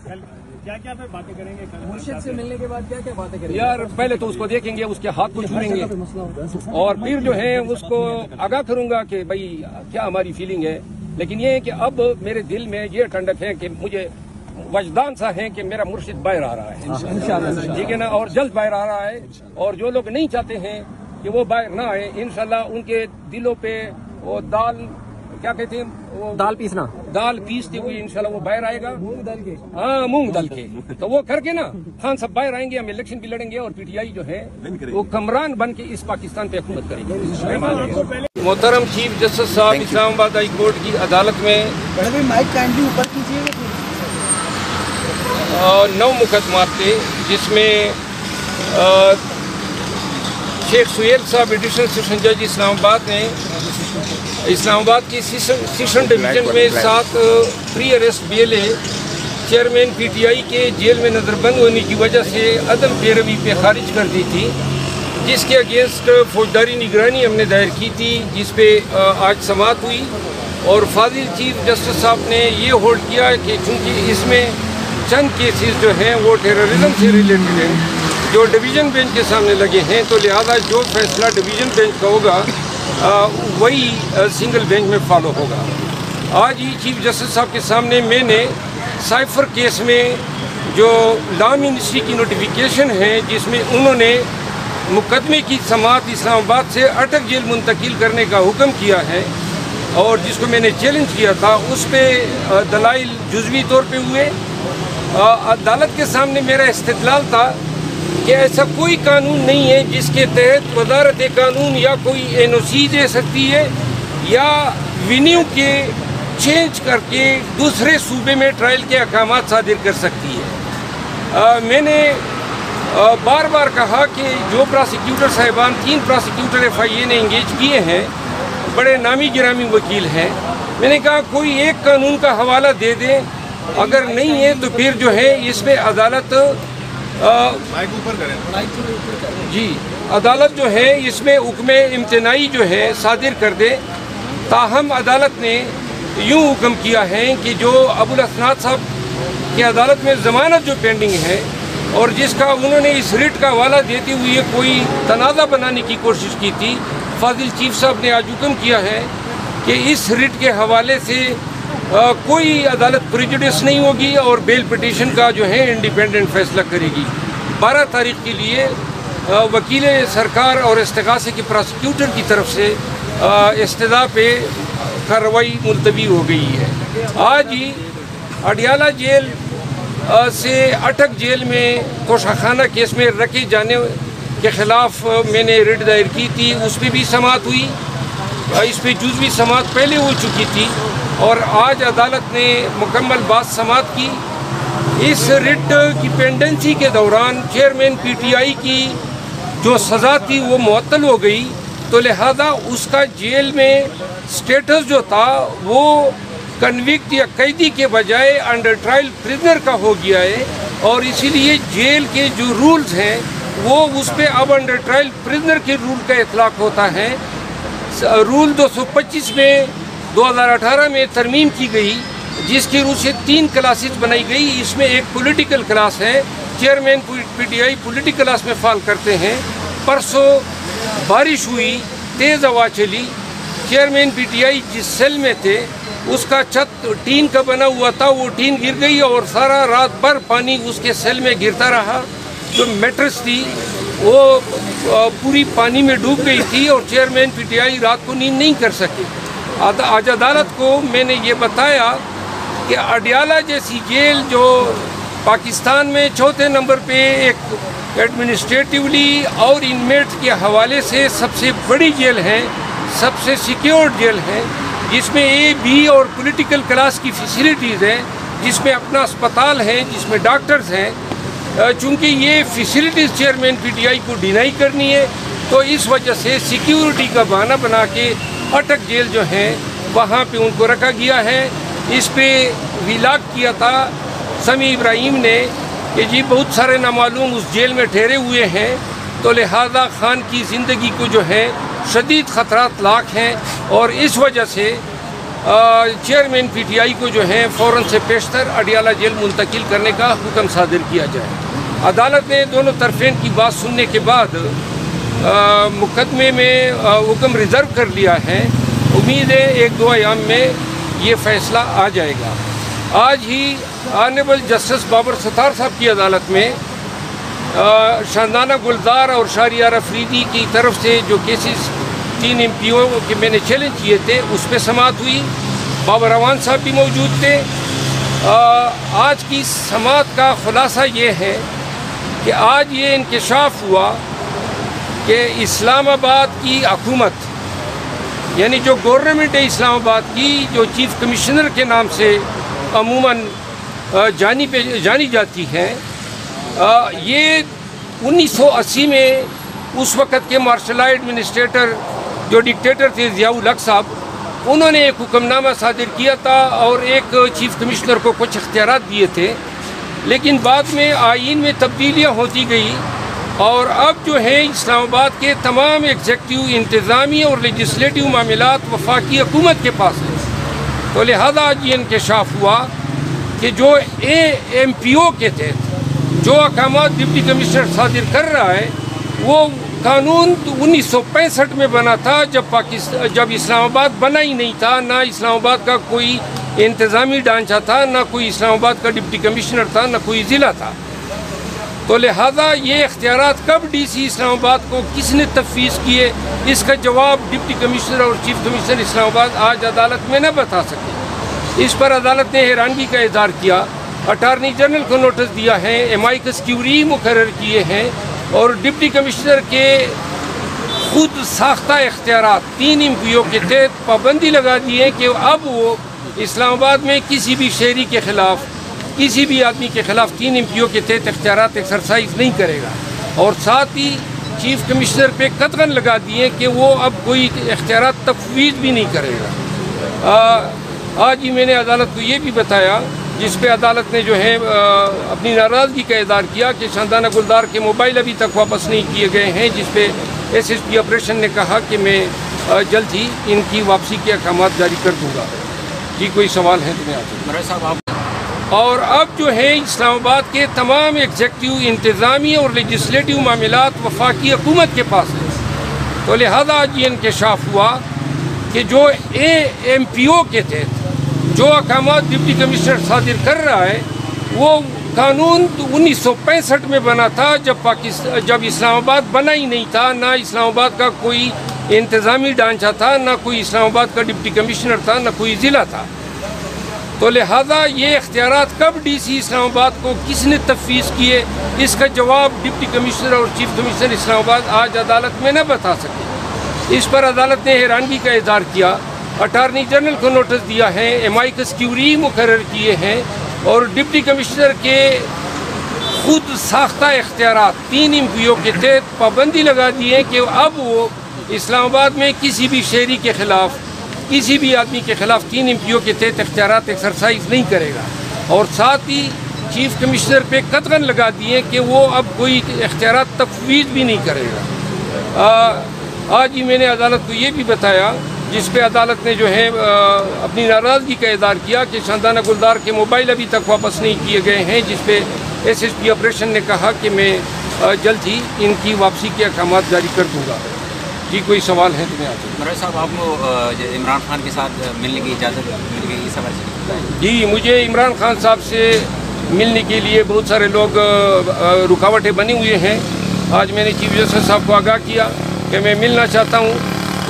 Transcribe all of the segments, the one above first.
کیا کیا باتیں کریں گے مرشد سے ملنے کے بعد؟ کیا کیا باتیں کریں گے؟ یار پہلے تو اس کو دیکھیں گے، اس کے ہاتھ کو چھوئیں گے اور پھر جو ہے اس کو آگاہ کروں گا کہ بھائی کیا ہماری فیلنگ ہے. لیکن یہ ہے کہ اب میرے دل میں یہ ٹھنڈک ہے کہ مجھے وجدان سا ہے کہ میرا مرشد باہر آ رہا ہے، ٹھیک ہے نا، اور جلد باہر آ رہا ہے. اور جو لوگ نہیں چاہتے ہیں کہ وہ باہر نہ آئے، انشاءاللہ ان کے دلوں پہ وہ دال کیا کہتے ہیں، وہ دال پیستے ہوئے انشاءاللہ وہ باہر آئے گا. ہاں، مونگ دال کے تو وہ کر کے نا خان صاحب باہر آئیں گے، ہم الیکشن بھی لڑیں گے اور پی ٹی آئی جو ہے وہ کمران بن کے اس پاکستان پہ حکومت کریں گے. محترم چیف جسٹس صاحب اسلام آباد ہائی کورٹ کی عدالت میں 9 مقدمات تھے، جس میں شیخ سہیل صاحب ایڈیشنل سیشن جج اسلام آباد نے اسلام آباد کی سیشن ڈویژن میں 7 pre arrest bail chairman P T I کے جیل میں نظر بند ہونے کی وجہ سے عدم پیروی پہ خارج کر دی تھی، جس کے اگینسٹ فوجداری نگرانی ہم نے دائر کی تھی، جس پہ آج سماعت ہوئی. اور فاضل چیف جسٹس صاحب نے یہ ہولڈ کیا کہ چونکہ اس میں چند کیسز جو ہیں وہ ٹیررزم سے ریلیٹڈ ہیں جو ڈویژن بینچ کے سامنے لگے ہیں، تو لہذا جو فیصلہ ڈویژن بینچ کا ہوگا وہی سنگل بینچ میں فالو ہوگا. آج ہی چیف جسٹس صاحب کے سامنے میں نے سائفر کیس میں جو لا منسٹری کی نوٹیفیکیشن ہے، جس میں انہوں نے مقدمے کی سماعت اسلام آباد سے اٹک جیل منتقل کرنے کا حکم کیا ہے، اور جس کو میں نے چیلنج کیا تھا، اس پہ دلائل جزوی طور پہ ہوئے. عدالت کے سامنے میرا استدلال تھا کہ ایسا کوئی قانون نہیں ہے جس کے تحت وزارت قانون یا کوئی این او سی دے سکتی ہے یا وینیو کے چینج کر کے دوسرے صوبے میں ٹرائل کے احکامات صادر کر سکتی ہے. میں نے بار بار کہا کہ جو پراسیکیوٹر صاحبان 3 پراسیکیوٹر ایف آئی اے نے انگیج کیے ہیں، بڑے نامی گرامی وکیل ہیں، میں نے کہا کوئی ایک قانون کا حوالہ دے دیں، اگر نہیں ہے تو پھر جو ہے اس میں عدالت عدالت جو ہے اس میں حکم امتناعی جو ہے صادر کر دے. تاہم عدالت نے یوں حکم کیا ہے کہ جو ابو الاسناد صاحب کی عدالت میں ضمانت جو پینڈنگ ہے اور جس کا انہوں نے اس ریٹ کا حوالہ دیتے ہوئے کوئی تنازع بنانے کی کوشش کی تھی، فاضل چیف صاحب نے آج حکم کیا ہے کہ اس ریٹ کے حوالے سے کوئی عدالت پریجوڈس نہیں ہوگی اور بیل پٹیشن کا جو ہے انڈیپینڈنٹ فیصلہ کرے گی. 12 تاریخ کے لیے وکیل سرکار اور استغاثے کے پراسیکیوٹر کی طرف سے استدعا پہ کارروائی ملتوی ہو گئی ہے. آج ہی اڈیالہ جیل سے اٹک جیل میں کوشاخانہ کیس میں رکھے جانے کے خلاف میں نے ریٹ دائر کی تھی، اس پہ بھی سماعت ہوئی. اس پہ جزوی سماعت پہلے ہو چکی تھی اور آج عدالت نے مکمل بات سماعت کی. اس ریٹ کی پینڈنسی کے دوران چیئرمین پی ٹی آئی کی جو سزا تھی وہ معطل ہو گئی، تو لہذا اس کا جیل میں سٹیٹس جو تھا وہ کنوکٹ یا قیدی کے بجائے انڈر ٹرائل پرزنر کا ہو گیا ہے، اور اسی لیے جیل کے جو رولز ہیں وہ اس پہ اب انڈر ٹرائل پرزنر کے رول کا اطلاق ہوتا ہے. رول 225 میں 2018 میں ترمیم کی گئی، جس کی روح سے 3 کلاسز بنائی گئی. اس میں ایک پولیٹیکل کلاس ہے، چیئرمین پی ٹی آئی پولیٹیکل کلاس میں فال کرتے ہیں. پرسوں بارش ہوئی، تیز ہوا چلی، چیئرمین پی ٹی آئی جس سیل میں تھے اس کا چھت ٹین کا بنا ہوا تھا، وہ ٹین گر گئی اور سارا رات بھر پانی اس کے سیل میں گرتا رہا. جو میٹرس تھی وہ پوری پانی میں ڈوب گئی تھی اور چیئرمین پی ٹی آئی رات کو نیند نہیں کر سکے. آج عدالت کو میں نے یہ بتایا کہ اڈیالہ جیسی جیل جو پاکستان میں 4تھے نمبر پہ ایک ایڈمنسٹریٹیولی اور انمیٹ کے حوالے سے سب سے بڑی جیل ہے، سب سے سیکیورڈ جیل ہے، جس میں اے بی اور پولیٹیکل کلاس کی فیسیلیٹیز ہیں، جس میں اپنا اسپتال ہے، جس میں ڈاکٹرز ہیں. چونکہ یہ فیسیلیٹیز چیئرمین پی ٹی آئی کو ڈینائی کرنی ہے، تو اس وجہ سے سیکیورٹی کا بہانہ بنا کے اٹک جیل جو ہے وہاں پہ ان کو رکھا گیا ہے. اس پہ ویلاگ کیا تھا سمیع ابراہیم نے کہ جی بہت سارے نامعلوم اس جیل میں ٹھہرے ہوئے ہیں، تو لہذا خان کی زندگی کو جو ہے شدید خطرات لاحق ہیں، اور اس وجہ سے چیئرمین پی ٹی آئی کو جو ہے فوراً سے پیشتر اڈیالہ جیل منتقل کرنے کا حکم صادر کیا جائے۔ عدالت نے دونوں طرفین کی بات سننے کے بعد مقدمے میں حکم ریزرو کر لیا ہے۔ امید ہے 1-2 ایام میں یہ فیصلہ آ جائے گا۔ آج ہی آنریبل جسٹس بابر ستار صاحب کی عدالت میں شاندانہ گلزار اور شہریار افریدی کی طرف سے جو کیسز 3 MP کے میں نے چیلنج کیے تھے اس پہ سماعت ہوئی۔ بابر اعوان صاحب بھی موجود تھے۔ آج کی سماعت کا خلاصہ یہ ہے کہ آج یہ انکشاف ہوا کہ اسلام آباد کی حکومت یعنی جو گورنمنٹ ہے اسلام آباد کی جو چیف کمشنر کے نام سے عموماً جانی جاتی ہے، یہ 1980 میں اس وقت کے مارشل ایڈمنسٹریٹر جو ڈکٹیٹر تھے ضیاء الحق صاحب، انہوں نے ایک حکم نامہ صادر کیا تھا اور ایک چیف کمشنر کو کچھ اختیارات دیے تھے، لیکن بعد میں آئین میں تبدیلیاں ہوتی گئی اور اب جو ہے اسلام آباد کے تمام ایگزیکٹو، انتظامی اور لیجسلیٹو معاملات وفاقی حکومت کے پاس ہیں۔ تو لہذا آج یہ انکشاف ہوا کہ جو AMPO کے تحت جو احکامات ڈپٹی کمشنر صادر کر رہا ہے وہ قانون 1965 میں بنا تھا جب اسلام آباد بنا ہی نہیں تھا، نہ اسلام آباد کا کوئی انتظامی ڈھانچہ تھا، نہ کوئی اسلام آباد کا ڈپٹی کمشنر تھا، نہ کوئی ضلع تھا۔ تو لہذا یہ اختیارات کب DC اسلام آباد کو کس نے تفویض کیے، اس کا جواب ڈپٹی کمشنر اور چیف کمشنر اسلام آباد آج عدالت میں نہ بتا سکے۔ اس پر عدالت نے حیرانگی کا اظہار کیا، اٹارنی جنرل کو نوٹس دیا ہے، امائکس کیوری مقرر کیے ہیں اور ڈپٹی کمشنر کے خود ساختہ اختیارات 3 MPO کے تحت پابندی لگا دی ہے کہ اب وہ اسلام آباد میں کسی بھی شہری کے خلاف، کسی بھی آدمی کے خلاف 3 MPO کے تحت اختیارات ایکسرسائز نہیں کرے گا، اور ساتھ ہی چیف کمشنر پہ قطعاً لگا دیے کہ وہ اب کوئی اختیارات تفویض بھی نہیں کرے گا۔ آج ہی میں نے عدالت کو یہ بھی بتایا، جس پہ عدالت نے جو ہے اپنی ناراضگی کا اظہار کیا کہ شاندانہ گلزار کے موبائل ابھی تک واپس نہیں کیے گئے ہیں، جس پہ SSP آپریشن نے کہا کہ میں جلد ہی ان کی واپسی کے احکامات جاری کر دوں گا۔ جی کوئی سوال ہے تو میں آپ اور اب جو ہے اسلام آباد کے تمام ایگزیکٹو، انتظامی اور لیجسلیٹو معاملات وفاقی حکومت کے پاس ہیں۔ تو لہذا آج یہ انکشاف ہوا کہ جو AMPO کے تحت جو احکامات ڈپٹی کمشنر صادر کر رہا ہے وہ قانون 1965 میں بنا تھا جب اسلام آباد بنا ہی نہیں تھا، نہ اسلام آباد کا کوئی انتظامی ڈھانچہ تھا، نہ کوئی اسلام آباد کا ڈپٹی کمشنر تھا، نہ کوئی ضلع تھا۔ تو لہذا یہ اختیارات کب DC اسلام آباد کو کس نے تفویض کیے، اس کا جواب ڈپٹی کمشنر اور چیف کمشنر اسلام آباد آج عدالت میں نہ بتا سکے۔ اس پر عدالت نے حیرانگی کا اظہار کیا، اٹارنی جنرل کو نوٹس دیا ہے، امائکس کیوری مقرر کیے ہیں اور ڈپٹی کمشنر کے خود ساختہ اختیارات 3 MPO کے تحت پابندی لگا دی ہے کہ اب وہ اسلام آباد میں کسی بھی شہری کے خلاف، کسی بھی آدمی کے خلاف 3 MPO کے تحت اختیارات ایکسرسائز نہیں کرے گا، اور ساتھ ہی چیف کمشنر پہ قطعاً لگا دیے کہ وہ اب کوئی اختیارات تفویض بھی نہیں کرے گا۔ آج ہی میں نے عدالت کو یہ بھی بتایا، جس پہ عدالت نے جو ہے اپنی ناراضگی کا اظہار کیا کہ شاندانہ گلزار کے موبائل ابھی تک واپس نہیں کیے گئے ہیں، جس پہ SSP آپریشن نے کہا کہ میں جلد ہی ان کی واپسی کے احکامات جاری کر دوں گا۔ جی کوئی سوال ہے تو میں آپ سے۔ مراد صاحب، آپ کو عمران خان کے ساتھ ملنے کی اجازت مل گئی اس حوالے سے بتائیں۔ جی مجھے عمران خان صاحب سے ملنے کے لیے بہت سارے لوگ رکاوٹیں بنی ہوئے ہیں۔ آج میں نے چیف جسٹس صاحب کو آگاہ کیا کہ میں ملنا چاہتا ہوں،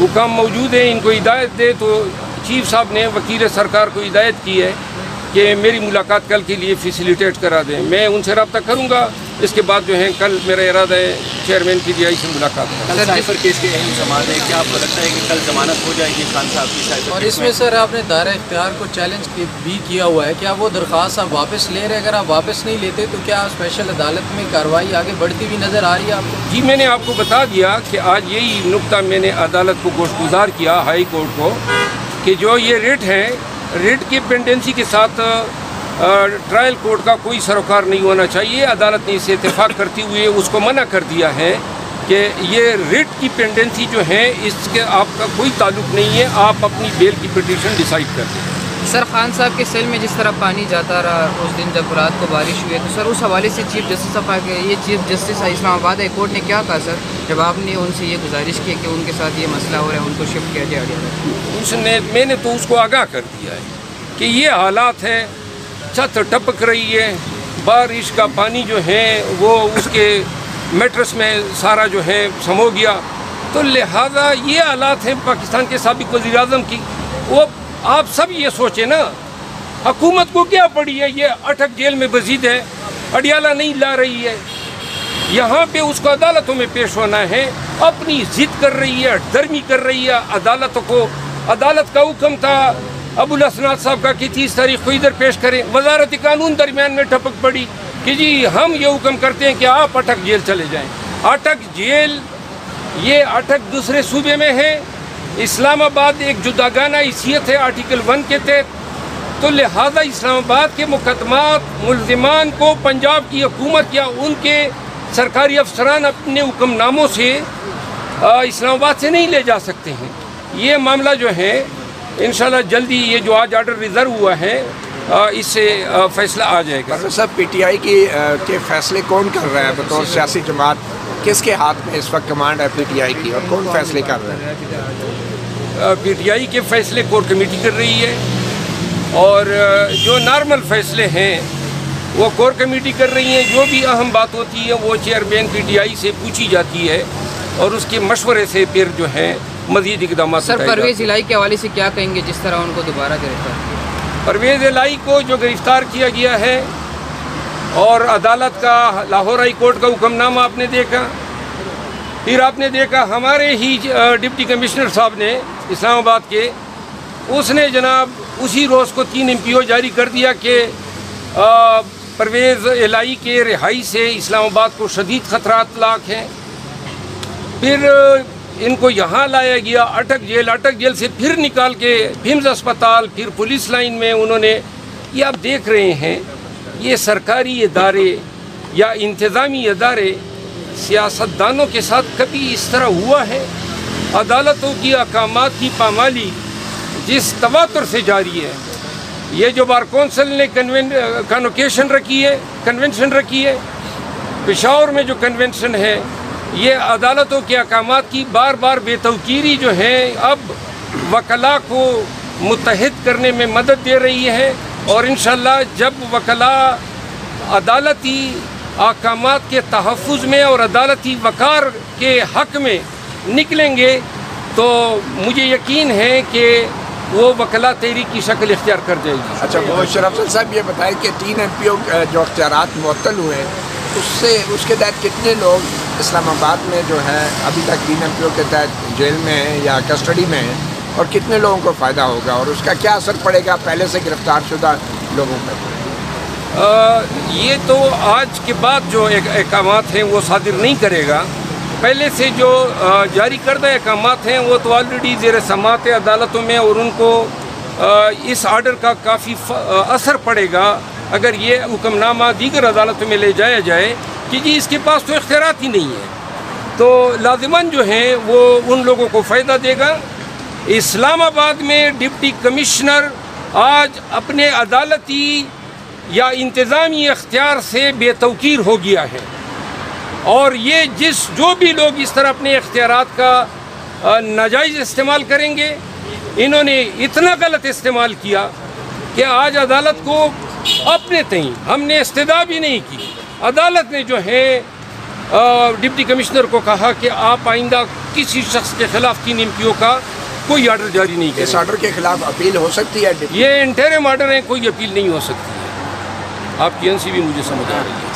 حکام موجود ہیں، ان کو ہدایت دے، تو چیف صاحب نے وکیل سرکار کو ہدایت کی ہے کہ میری ملاقات کل کے لیے فیسیلیٹیٹ کرا دیں۔ میں ان سے رابطہ کروں گا، اس کے بعد جو ہے کل میرا ارادہ ہے چیئرمین PTI سے ملاقات کرنا۔ سائفر کیس کے اہم سوال ہے، کیا آپ کو لگتا ہے کہ کل ضمانت ہو جائے گی خان صاحب کی سائفر؟ اور اس میں سر آپ نے دائرہ اختیار کو چیلنج بھی کیا ہوا ہے، کیا وہ درخواست آپ واپس لے رہے ہیں؟ اگر آپ واپس نہیں لیتے تو کیا اسپیشل عدالت میں کارروائی آگے بڑھتی ہوئی نظر آ رہی ہے آپ کو؟ جی میں نے آپ کو بتا دیا کہ آج یہی نقطہ میں نے عدالت کو گوشتگزار کیا، ہائی کورٹ کو، کہ جو یہ ریٹ ہے، ریٹ کی پینڈنسی کے ساتھ ٹرائل کورٹ کا کوئی سروکار نہیں ہونا چاہیے۔ عدالت نے اسے اتفاق کرتے ہوئے اس کو منع کر دیا ہے کہ یہ ریٹ کی پینڈنسی جو ہے اس کے آپ کا کوئی تعلق نہیں ہے، آپ اپنی بیل کی پٹیشن ڈیسائیڈ کر دیں۔ سر خان صاحب کے سیل میں جس طرح پانی جاتا رہا اس دن جب رات کو بارش ہوئی ہے، تو سر اس حوالے سے چیف جسٹس صاحب کہ یہ چیف جسٹس اسلام آباد ہائی کورٹ نے کیا کہا سر جب آپ نے ان سے یہ گزارش کی کہ ان کے ساتھ یہ مسئلہ ہو رہا ہے، ان کو شفٹ کیا جائے؟ میں نے تو اس کو آگاہ کر دیا ہے کہ یہ حالات ہے، چھت ٹپک رہی ہے، بارش کا پانی جو ہے وہ اس کے میٹرس میں سارا جو ہے سمو گیا، تو لہذا یہ حالات ہیں پاکستان کے سابق وزیر اعظم کی۔ وہ آپ سب یہ سوچیں نا، حکومت کو کیا پڑی ہے، یہ اٹک جیل میں مزید ہے، اڈیالہ نہیں لا رہی ہے، یہاں پہ اس کو عدالتوں میں پیش ہونا ہے، اپنی ضد کر رہی ہے، درمی کر رہی ہے عدالتوں کو۔ عدالت کا حکم تھا ابو الاسناد صاحب کا کہ 30 تاریخ کو ادھر پیش کریں، وزارت قانون درمیان میں ٹپک پڑی کہ جی ہم یہ حکم کرتے ہیں کہ آپ اٹک جیل چلے جائیں۔ اٹک جیل، یہ اٹک دوسرے صوبے میں ہے، اسلام آباد ایک جداگانہ حیثیت ہے آرٹیکل 1 کے تحت، تو لہذا اسلام آباد کے مقدمات ملزمان کو پنجاب کی حکومت یا ان کے سرکاری افسران اپنے حکم ناموں سے اسلام آباد سے نہیں لے جا سکتے ہیں۔ یہ معاملہ جو ہے انشاءاللہ جلدی، یہ جو آج آرڈر ریزرو ہوا ہے اس سے فیصلہ آ جائے گا۔ صاحب پی ٹی آئی کے فیصلے کون کر رہا ہے بطور سیاسی جماعت؟ کس کے ہاتھ میں اس وقت کمانڈ ہے پی ٹی آئی کی، اور کون فیصلے کر رہا ہے؟ پی ٹی آئی کے فیصلے کور کمیٹی کر رہی ہے، اور جو نارمل فیصلے ہیں وہ کور کمیٹی کر رہی ہیں۔ جو بھی اہم بات ہوتی ہے وہ چیئرمین پی ٹی آئی سے پوچھی جاتی ہے، اور اس کے مشورے سے پھر جو ہے مزید اقدامات۔ سر پرویز الہی کے حوالے سے کیا کہیں گے جس طرح ان کو دوبارہ گرفتار کیا؟ پرویز الہی کو جو گرفتار کیا گیا ہے، اور عدالت کا لاہور ہائی کورٹ کا حکم نامہ آپ نے دیکھا، پھر آپ نے دیکھا ہمارے ہی ڈپٹی کمشنر صاحب نے اسلام آباد کے، اس نے جناب اسی روز کو 3 MPO جاری کر دیا کہ پرویز الہی کے رہائی سے اسلام آباد کو شدید خطرات لاحق ہیں۔ پھر ان کو یہاں لایا گیا اٹک جیل سے پھر نکال کے بھیمز اسپتال، پھر پولیس لائن میں انہوں نے، یہ آپ دیکھ رہے ہیں یہ سرکاری ادارے یا انتظامی ادارے سیاستدانوں کے ساتھ کبھی اس طرح ہوا ہے؟ عدالتوں کی احکامات کی پامالی جس تواتر سے جاری ہے، یہ جو بار کونسل نے کنونشن رکھی ہے، پشاور میں جو کنونشن ہے، یہ عدالتوں کے احکامات کی بار بار بے توقیری جو ہے اب وکلاء کو متحد کرنے میں مدد دے رہی ہے، اور انشاءاللہ جب وکلاء عدالتی احکامات کے تحفظ میں اور عدالتی وقار کے حق میں نکلیں گے تو مجھے یقین ہے کہ وہ وکلاء تحریک کی شکل اختیار کر جائے گی۔ اچھا شرف افضل صاحب یہ بتائیں کہ 3 MPO جو اختیارات معطل ہوئے اس کے تحت کتنے لوگ اسلام آباد میں جو ہے ابھی تک 3 MPO کے تحت جیل میں ہیں یا کسٹڈی میں ہیں، اور کتنے لوگوں کو فائدہ ہوگا، اور اس کا کیا اثر پڑے گا پہلے سے گرفتار شدہ لوگوں پر؟ یہ تو آج کے بعد جو احکامات ہیں وہ صادر نہیں کرے گا، پہلے سے جو جاری کردہ احکامات ہیں وہ تو آلریڈی زیر سماعت ہے عدالتوں میں، اور ان کو اس آرڈر کا کافی اثر پڑے گا اگر یہ حکم نامہ دیگر عدالتوں میں لے جایا جائے کہ جی اس کے پاس تو اختیارات ہی نہیں ہے، تو لازماً جو ہیں وہ ان لوگوں کو فائدہ دے گا۔ اسلام آباد میں ڈپٹی کمشنر آج اپنے عدالتی یا انتظامی اختیار سے بے توقیر ہو گیا ہے، اور یہ جو بھی لوگ اس طرح اپنے اختیارات کا ناجائز استعمال کریں گے، انہوں نے اتنا غلط استعمال کیا کہ آج عدالت کو اپنے تئیں ہم نے استدعا بھی نہیں کی، عدالت نے جو ہے ڈپٹی کمشنر کو کہا کہ آپ آئندہ کسی شخص کے خلاف 3 MPO کا کوئی آرڈر جاری نہیں کریں۔ اس آرڈر کے خلاف اپیل ہو سکتی ہے؟ یہ انٹرم آرڈر ہے، کوئی اپیل نہیں ہو سکتی ہے۔ آپ کی NC بھی مجھے سمجھ آ رہی ہے۔